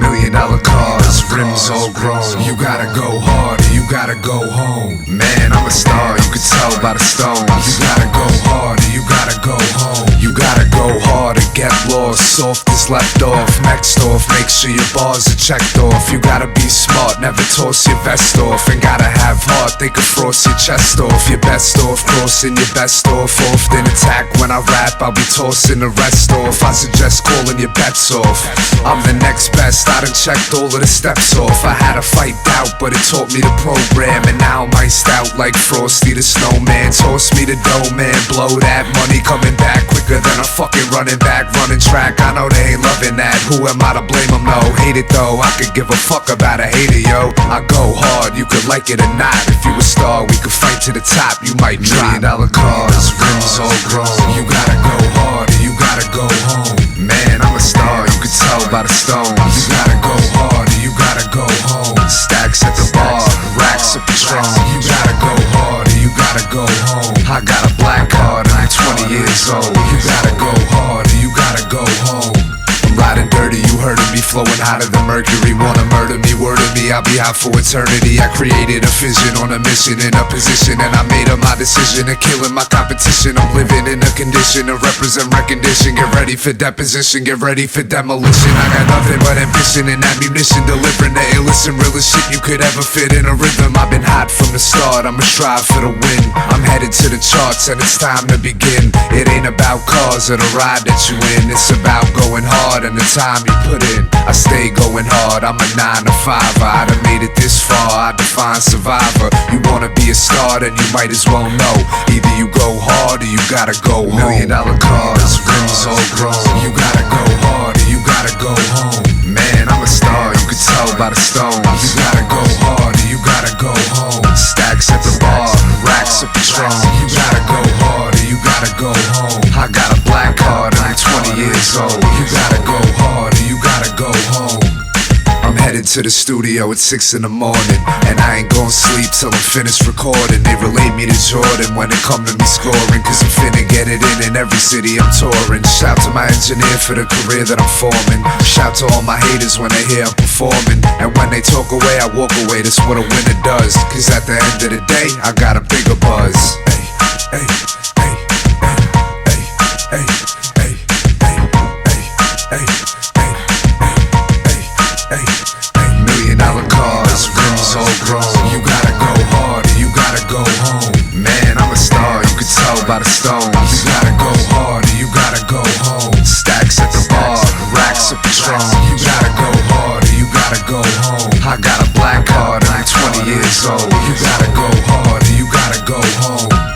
$1,000,000 cars, rims all grown. You gotta go hard or you gotta go home. Man, I'm a star, you can tell by the stones. You gotta go hard or you gotta go home. You gotta go hard or get lost. Soft is left off, next off. Make sure your bars are checked off. You gotta be smart, never toss your vest off. And gotta have heart, they could frost your chest off. Your best off, crossing your best off. Often attack when I rap, I'll be tossing the rest off. I suggest calling your bets off. I'm the next best, I done checked all of the steps off. I had to fight doubt, but it taught me the program. And now I'm iced out like Frosty the Snowman. Toss me the dough, man, blow that money coming back quicker than a fucking running back, running track. I know they ain't loving that, who am I to blame them, no? Hate it though, I could give a fuck about a hater, yo. I go hard, you could like it or not. If you a star, we could fight to the top, you might drop. $1,000,000 cars, rims all grown. You gotta go hard or you gotta go home. Man, I'm a star, you could tell by the stones. You gotta go hard or you gotta go home. Stacks at the bar, racks of Patron. You gotta go hard or you gotta go home. I got a black card and I'm 20 years old. You gotta go hard or you gotta go home. I'm riding dirty, you heard of me, flowing hotter than mercury. Wanna murder me, word of me, I'll be hot for eternity. I created a vision on a mission, in a position, and I made up my decision of killing my competition. I'm living in a condition to represent recognition. Get ready for deposition, get ready for demolition. I got nothing but ambition and ammunition, delivering the illest and realest shit you could ever fit in a rhythm. I've been hot from the start, I'ma strive for the win. I'm headed to the charts and it's time to begin. It ain't about cars or the ride that you in, it's about going hard and the time you put in. I stay going hard, I'm a 9 to 5. I done made it this far, I define survivor. You wanna be a star, then you might as well know. Either you go hard or you gotta go home. $1,000,000 cars, rims all grown. You gotta go hard or you gotta go home. Man, I'm a star, you can tell by the stones. You gotta go hard or you gotta go home. Stacks at the bar, racks of Patron. You gotta go hard or you gotta go home. I got a black card and I'm 20 years old. You gotta go hard or you gotta go home. I'm headed to the studio at 6 in the morning, and I ain't gon' sleep till I'm finished recording. They relate me to Jordan when it come to me scoring, cause I'm finna get it in every city I'm touring. Shout to my engineer for the career that I'm forming. Shout to all my haters when they hear I'm performing. And when they talk away, I walk away, that's what a winner does. Cause at the end of the day, I got a bigger buzz. Hey, hey, hey, hey, hey, hey, hey, hey, hey, hey, $1,000,000 cars, rims all grown. You gotta go hard or you gotta go home. Man, I'm a star, you can tell by the stones. You gotta go hard or you gotta go home. Stacks at the bar, racks of Patron. You gotta go hard or you gotta go home. I got a black card and I'm 20 years old. You gotta go hard or you gotta go home.